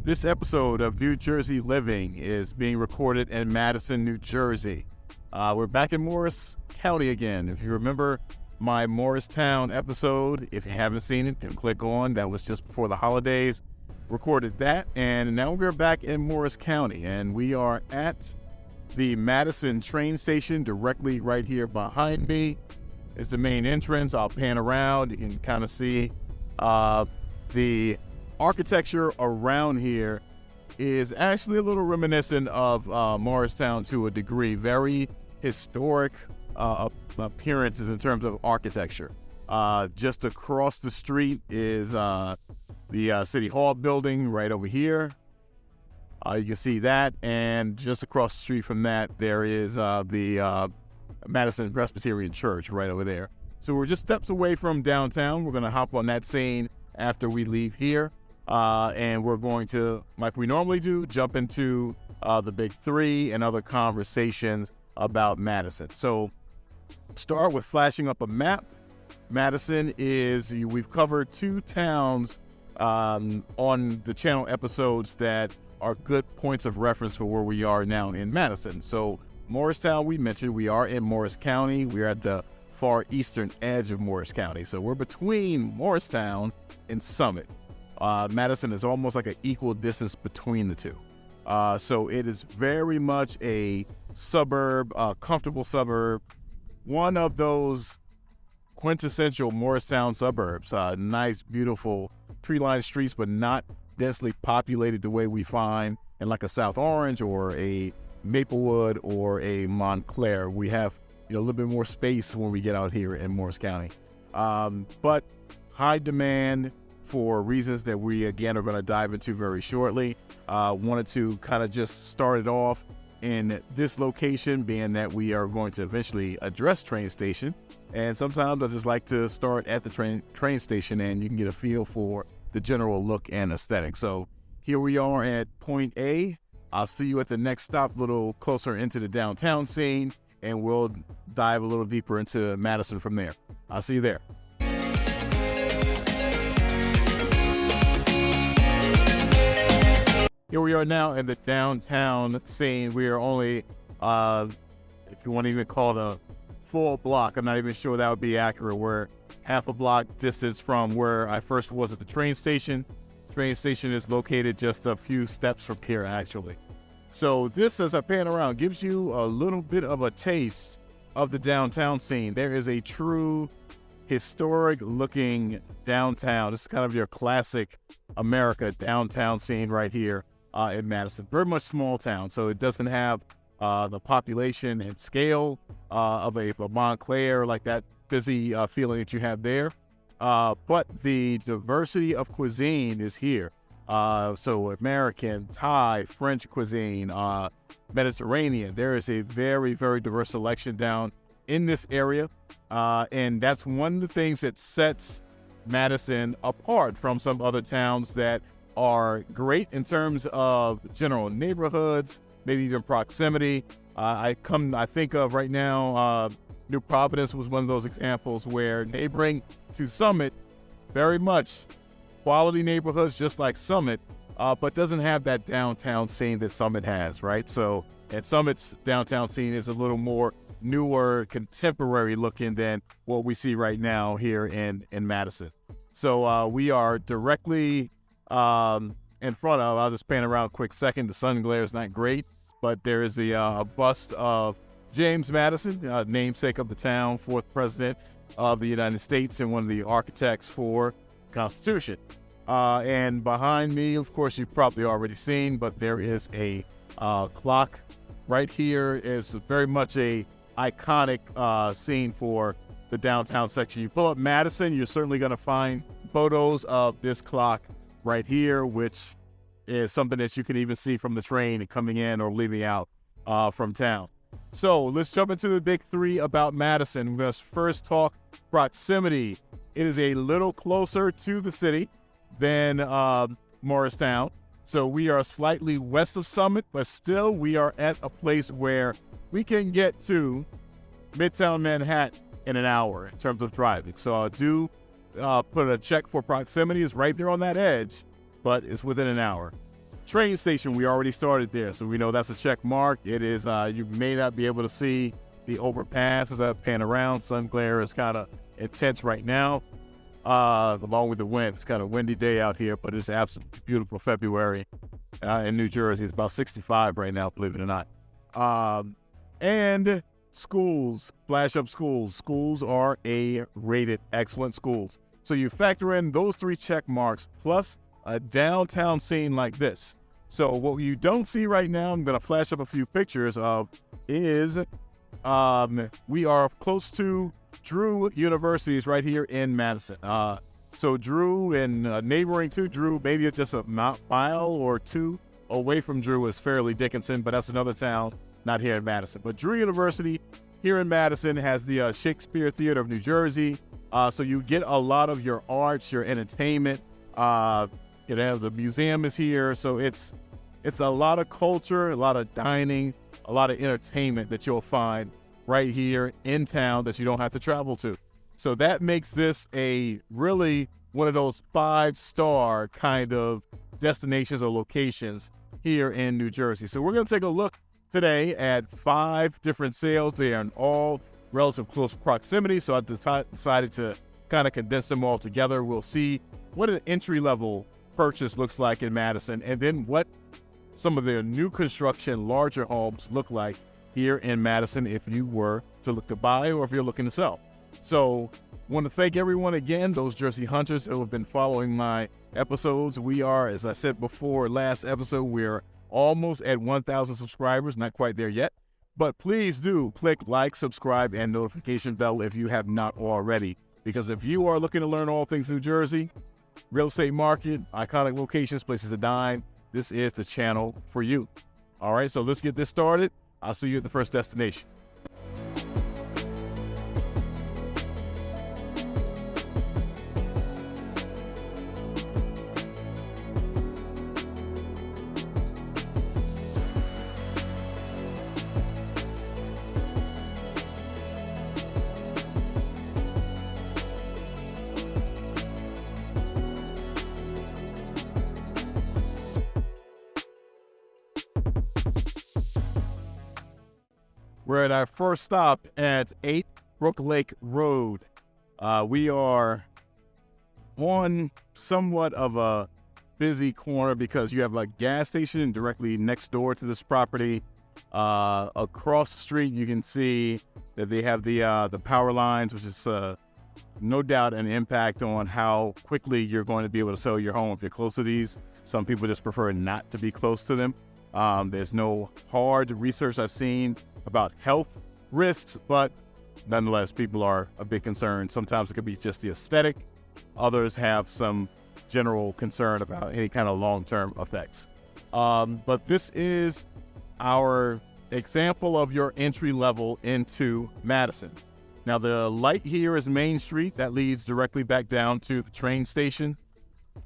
This episode of New Jersey Living is being recorded in Madison, New Jersey. We're back in Morris County again. If you remember my Morristown episode, if you haven't seen it, then click on. That was just before the holidays. Recorded that, and now we're back in Morris County, and we are at the Madison train station directly right here behind me. Is the main entrance. I'll pan around. You can kind of see the architecture around here is actually a little reminiscent of Morristown to a degree. Very historic appearances in terms of architecture. Just across the street is the City Hall building right over here. You can see that, and just across the street from that, there is the Madison Presbyterian Church right over there. So we're just steps away from downtown. We're going to hop on that scene after we leave here. And we're going to, like we normally do, jump into the big three and other conversations about Madison. So start with flashing up a map. Madison is, we've covered two towns on the channel episodes that are good points of reference for where we are now in Madison. So Morristown, we mentioned, we are in Morris County. We are at the far eastern edge of Morris County. So we're between Morristown and Summit. Madison is almost like an equal distance between the two. So it is very much a suburb, comfortable suburb. One of those quintessential Morristown suburbs. Nice, beautiful tree-lined streets, but not densely populated the way we find in like a South Orange or a Maplewood or a Montclair. We have a little bit more space when we get out here in Morris County. But high demand for reasons that we, again, are going to dive into very shortly. Wanted to kind of just start it off in this location, being that we are going to eventually address train station. And sometimes I just like to start at the train station, and you can get a feel for the general look and aesthetic. So here we are at point A. I'll see you at the next stop, a little closer into the downtown scene, and we'll dive a little deeper into Madison from there. I'll see you there. Here we are now in the downtown scene. We are only, if you want to even call it a full block, I'm not even sure that would be accurate. We're half a block distance from where I first was at the train station. The train station is located just a few steps from here, actually. So this, as I pan around, gives you a little bit of a taste of the downtown scene. There is a true historic looking downtown. This is kind of your classic America downtown scene right here. In Madison, very much small town, so it doesn't have the population and scale of a Montclair, like that busy feeling that you have there. But the diversity of cuisine is here. So American, Thai, French cuisine, Mediterranean. There is a very, very diverse selection down in this area, and that's one of the things that sets Madison apart from some other towns that are great in terms of general neighborhoods, maybe even proximity. I think of right now, New Providence was one of those examples where neighboring to Summit, very much quality neighborhoods just like Summit, but doesn't have that downtown scene that Summit has, right? So, and Summit's downtown scene is a little more newer, contemporary looking than what we see right now here in Madison. So we are directly in front of, I'll just pan around a quick second. The sun glare is not great, but there is a bust of James Madison, namesake of the town, fourth president of the United States and one of the architects for the Constitution. And behind me, of course, you've probably already seen, but there is a clock right here. Is very much a iconic scene for the downtown section. You pull up Madison, you're certainly going to find photos of this clock right here, which is something that you can even see from the train coming in or leaving out from town. So let's jump into the big three about Madison. We're going to first talk proximity. It is a little closer to the city than Morristown. So we are slightly west of Summit, but still we are at a place where we can get to Midtown Manhattan in an hour in terms of driving. So I do put a check for proximity. It's right there on that edge, but it's within an hour. Train station, we already started there, so we know that's a check mark. It is, you may not be able to see the overpass as I pan around. Sun glare is kind of intense right now, along with the wind. It's kind of windy day out here, but it's absolutely beautiful February in New Jersey. It's about 65 right now, believe it or not. And schools, flash up schools. Schools are A-rated, excellent schools. So you factor in those 3 check marks plus a downtown scene like this. So what you don't see right now, I'm going to flash up a few pictures of, is we are close to Drew University is right here in Madison. So Drew and neighboring to Drew, maybe it's just a mile or 2 away from Drew is Fairleigh Dickinson, but that's another town, not here in Madison. But Drew University here in Madison has the Shakespeare Theater of New Jersey. So you get a lot of your arts, your entertainment. The museum is here, so it's a lot of culture, a lot of dining, a lot of entertainment that you'll find right here in town that you don't have to travel to. So that makes this a really one of those 5-star kind of destinations or locations here in New Jersey. So we're going to take a look today at 5 different sales. They are in all relative close proximity, so I decided to kind of condense them all together. We'll see what an entry-level purchase looks like in Madison, and then what some of their new construction larger homes look like here in Madison if you were to look to buy or if you're looking to sell. So want to thank everyone again, those Jersey hunters who have been following my episodes. We are, as I said before last episode, we're almost at 1,000 subscribers, not quite there yet, but please do click like, subscribe, and notification bell if you have not already, because if you are looking to learn all things New Jersey, real estate market, iconic locations, places to dine, this is the channel for you. All right, so let's get this started. I'll see you at the first destination. We're at our first stop at 8 Brook Lake Road. We are on somewhat of a busy corner because you have a gas station directly next door to this property. Across the street, you can see that they have the power lines, which is no doubt an impact on how quickly you're going to be able to sell your home if you're close to these. Some people just prefer not to be close to them. There's no hard research I've seen about health risks, but nonetheless, people are a bit concerned. Sometimes it could be just the aesthetic. Others have some general concern about any kind of long-term effects. But this is our example of your entry level into Madison. Now, the light here is Main Street. That leads directly back down to the train station.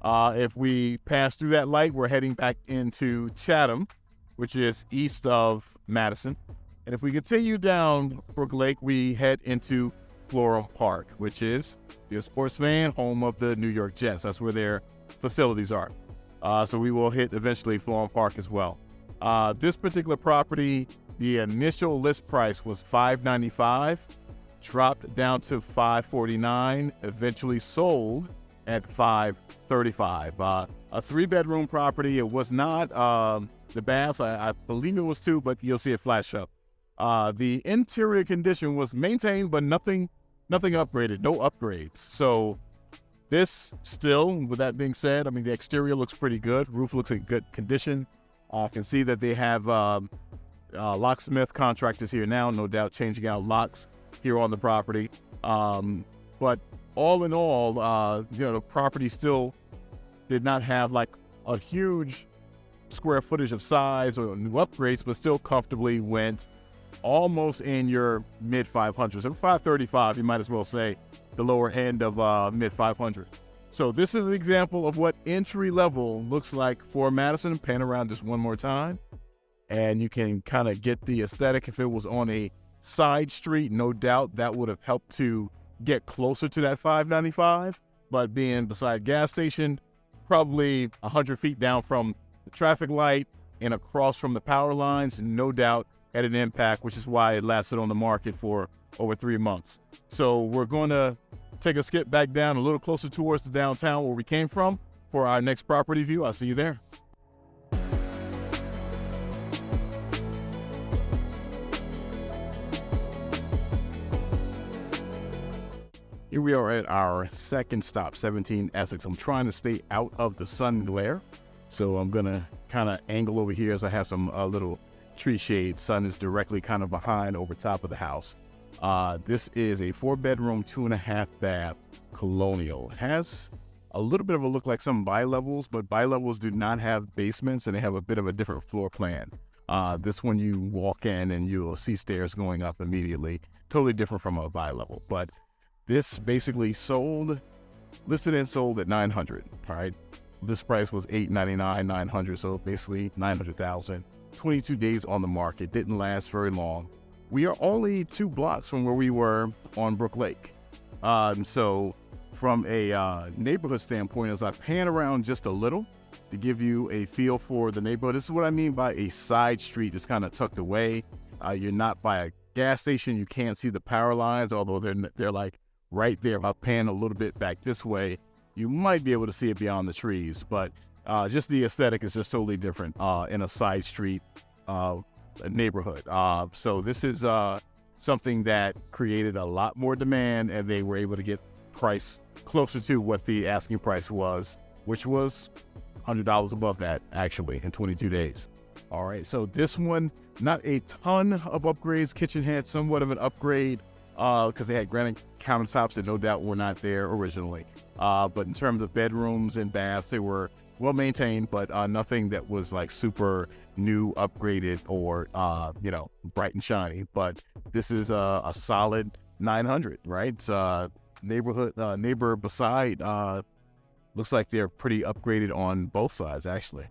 If we pass through that light, we're heading back into Chatham, which is east of Madison. And if we continue down Brook Lake, we head into Florham Park, which is the sports fan, home of the New York Jets. That's where their facilities are. So we will hit eventually Florham Park as well. This particular property, the initial list price was $595, dropped down to $549, eventually sold at $535. A 3-bedroom property. It was not the baths. I believe it was 2, but you'll see it flash up. The interior condition was maintained, but nothing upgraded, no upgrades. So this still, with that being said, I mean, the exterior looks pretty good. Roof looks in good condition. I can see that they have locksmith contractors here now, no doubt changing out locks here on the property. But all in all, the property still did not have like a huge square footage of size or new upgrades, but still comfortably went almost in your mid 500s. And 535, you might as well say the lower end of mid 500. So this is an example of what entry level looks like for Madison. Pan around just one more time, and you can kind of get the aesthetic. If it was on a side street, no doubt that would have helped to get closer to that $595. But being beside gas station, probably 100 feet down from the traffic light and across from the power lines, no doubt had an impact, which is why it lasted on the market for over 3 months. So we're going to take a skip back down a little closer towards the downtown where we came from for our next property view. I'll see you there. Here we are at our second stop, 17 Essex. I'm trying to stay out of the sun glare, so I'm gonna kind of angle over here as I have some little tree shade. Sun is directly kind of behind over top of the house. This is a 4-bedroom, 2.5 bath colonial. It has a little bit of a look like some bi-levels, but bi-levels do not have basements and they have a bit of a different floor plan. This one you walk in and you'll see stairs going up immediately. Totally different from a bi-level, but this basically listed and sold at $900. All right, this price was $899, $900, so basically $900,000. 22 days on the market, didn't last very long. We are only 2 blocks from where we were on Brook Lake. So from a neighborhood standpoint, as I pan around just a little to give you a feel for the neighborhood, this is what I mean by a side street that's kind of tucked away. You're not by a gas station. You can't see the power lines, although they're like right there. If I pan a little bit back this way, you might be able to see it beyond the trees, but just the aesthetic is just totally different in a side street neighborhood. So this is something that created a lot more demand, and they were able to get price closer to what the asking price was, which was $100 above that actually in 22 days. All right, so this one, not a ton of upgrades. Kitchen had somewhat of an upgrade because they had granite countertops that no doubt were not there originally. But in terms of bedrooms and baths, they were well maintained, but nothing that was like super new, upgraded, or bright and shiny. But this is a solid 900, right? It's neighbor beside looks like they're pretty upgraded on both sides actually.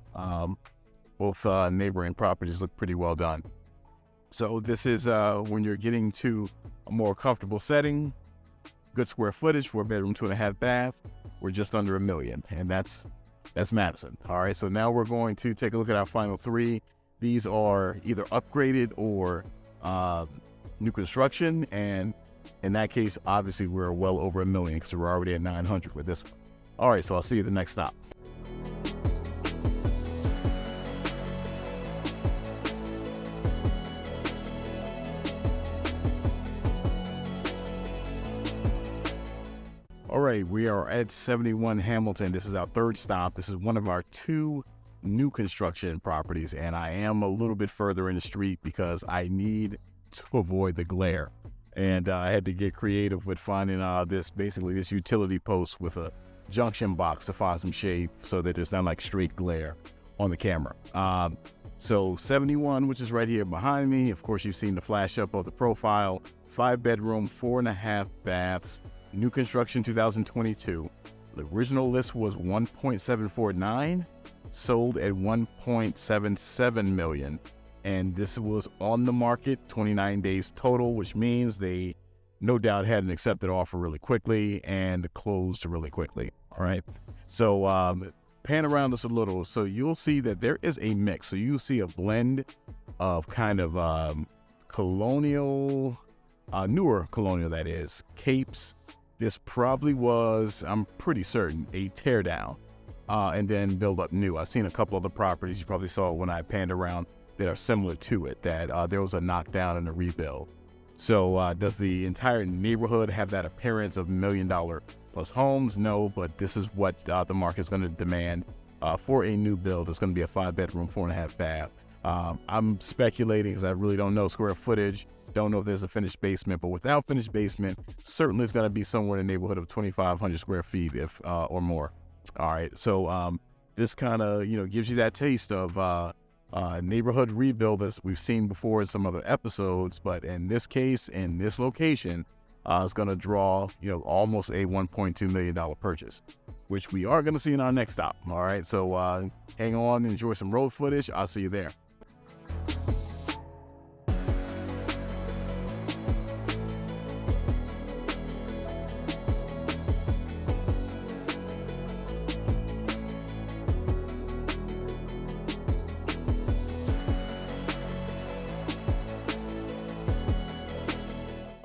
Both neighboring properties look pretty well done. So this is when you're getting to a more comfortable setting, good square footage, 4-bedroom, 2.5 bath. We're just under $1 million, and that's Madison. All right, so now we're going to take a look at our final 3. These are either upgraded or new construction, and in that case, obviously, we're well over $1 million because we're already at 900 with this one. All right, so I'll see you at the next stop. All right, we are at 71 Hamilton. This is our 3rd stop. This is one of our 2 new construction properties, and I am a little bit further in the street because I need to avoid the glare. And I had to get creative with finding this utility post with a junction box to find some shade so that there's not like straight glare on the camera. So 71, which is right here behind me. Of course, you've seen the flash up of the profile. 5-bedroom, 4.5 baths. New construction 2022. The original list was 1.749, sold at 1.77 million, and this was on the market 29 days total, which means they no doubt had an accepted offer really quickly and closed really quickly. All right, so pan around us a little, so you'll see that there is a mix. So you'll see a blend of kind of colonial, newer colonial, that is, capes. This probably was, I'm pretty certain, a teardown and then build up new. I've seen a couple other properties, you probably saw when I panned around, that are similar to it, that there was a knockdown and a rebuild. So does the entire neighborhood have that appearance of $1 million plus homes? No, but this is what the market is going to demand for a new build. It's going to be a 5-bedroom, 4.5 bath. I'm speculating because I really don't know square footage. Don't know if there's a finished basement, but without finished basement, certainly it's going to be somewhere in the neighborhood of 2,500 square feet, if or more. All right, so this kind of gives you that taste of neighborhood rebuild as we've seen before in some other episodes, but in this case, in this location, it's going to draw almost a $1.2 million purchase, which we are going to see in our next stop. All right, so hang on, enjoy some road footage. I'll see you there.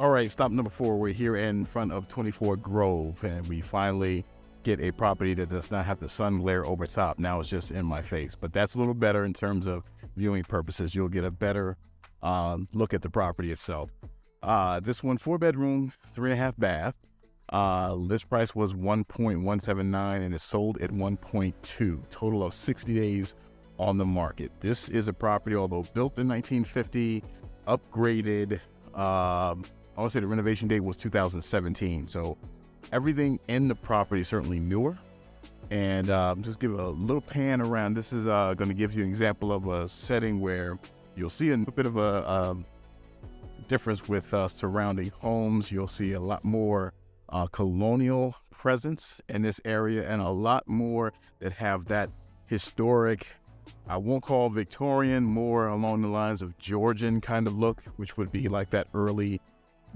All right, stop number 4. We're here in front of 24 Grove, and we finally get a property that does not have the sun glare over top. Now it's just in my face, but that's a little better in terms of viewing purposes. You'll get a better look at the property itself. This one, 4-bedroom, 3.5 bath. List price was $1.179 and is sold at $1.2. Total of 60 days on the market. This is a property, although built in 1950, upgraded. I want to say the renovation date was 2017. So everything in the property is certainly newer. And just give a little pan around. This is going to give you an example of a setting where you'll see a bit of a difference with surrounding homes. You'll see a lot more colonial presence in this area and a lot more that have that historic, I won't call Victorian, more along the lines of Georgian kind of look, which would be like that early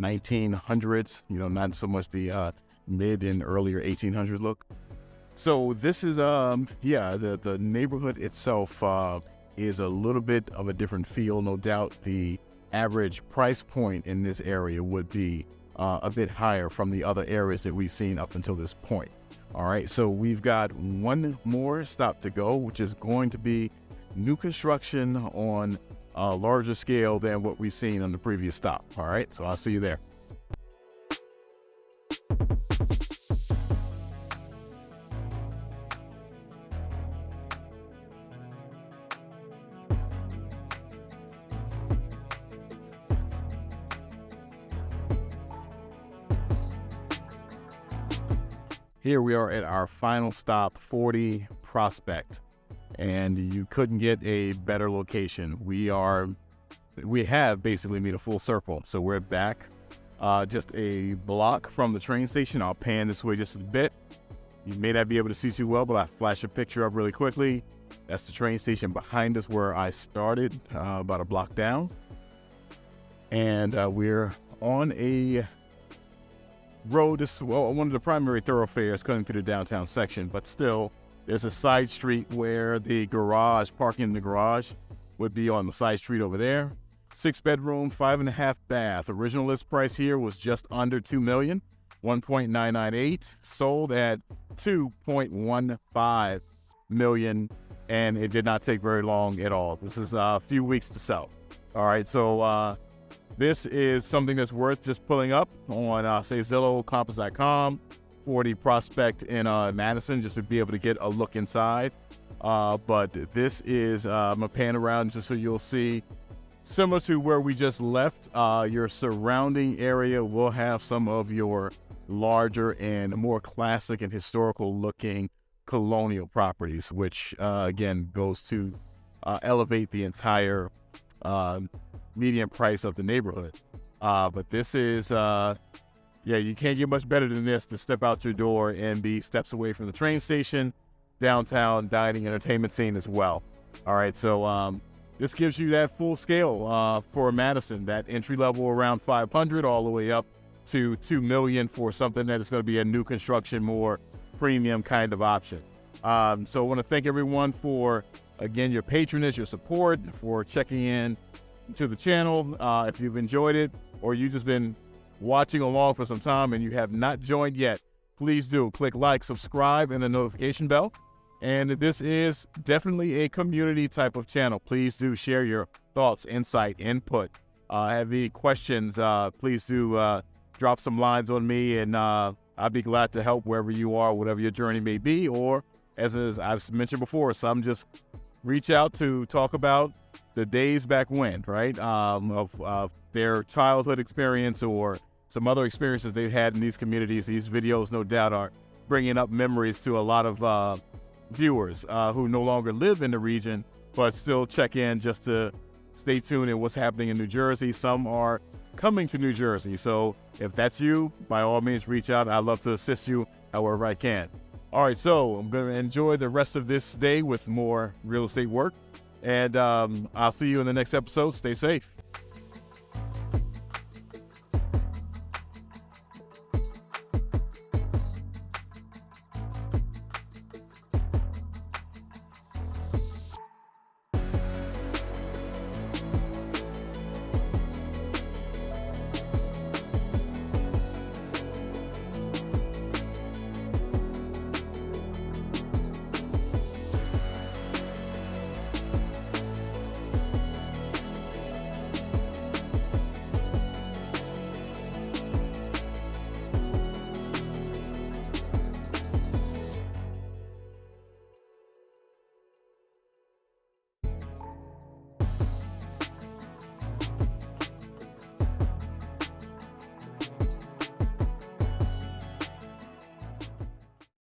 1900s, not so much the mid and earlier 1800s look. So this is, the neighborhood itself is a little bit of a different feel. No doubt the average price point in this area would be a bit higher from the other areas that we've seen up until this point. All right, so we've got one more stop to go, which is going to be new construction on a larger scale than what we've seen on the previous stop. All right, so I'll see you there. Here we are at our final stop, 40 Prospect, and you couldn't get a better location. We have basically made a full circle. So we're back just a block from the train station. I'll pan this way just a bit. You may not be able to see too well, but I'll flash a picture up really quickly. That's the train station behind us where I started, about a block down. And we're on a road. This is one of the primary thoroughfares coming through the downtown section, but still there's a side street where the parking in the garage would be on the side street over there. 6-bedroom, 5.5 bath. Original list price here was just under $2 million, 1.998, sold at $2.15 million, and it did not take very long at all. This is a few weeks to sell. All right, so this is something that's worth just pulling up on, say, Zillow, Compass.com, 40 Prospect in Madison, just to be able to get a look inside. But this is, I'm going to pan around just so you'll see, similar to where we just left, your surrounding area will have some of your larger and more classic and historical looking colonial properties, which, again, goes to elevate the entire median price of the neighborhood. But this is, you can't get much better than this to step out your door and be steps away from the train station, downtown dining entertainment scene as well. All right, so this gives you that full scale for Madison, that entry level around 500 all the way up to 2 million for something that is going to be a new construction, more premium kind of option. So I want to thank everyone for, again, your patronage, your support, for checking in to the channel. If you've enjoyed it or you've just been watching along for some time and you have not joined yet, please do click like, subscribe, and the notification bell. And this is definitely a community type of channel. Please do share your thoughts, insight, input. Have any questions, please do drop some lines on me, and I'd be glad to help wherever you are, whatever your journey may be. Or, as I've mentioned before, some just reach out to talk about the days back when, right, of their childhood experience or some other experiences they've had in these communities. These videos, no doubt, are bringing up memories to a lot of viewers who no longer live in the region, but still check in just to stay tuned in what's happening in New Jersey. Some are coming to New Jersey. So if that's you, by all means, reach out. I'd love to assist you however I can. All right, so I'm going to enjoy the rest of this day with more real estate work. And I'll see you in the next episode. Stay safe.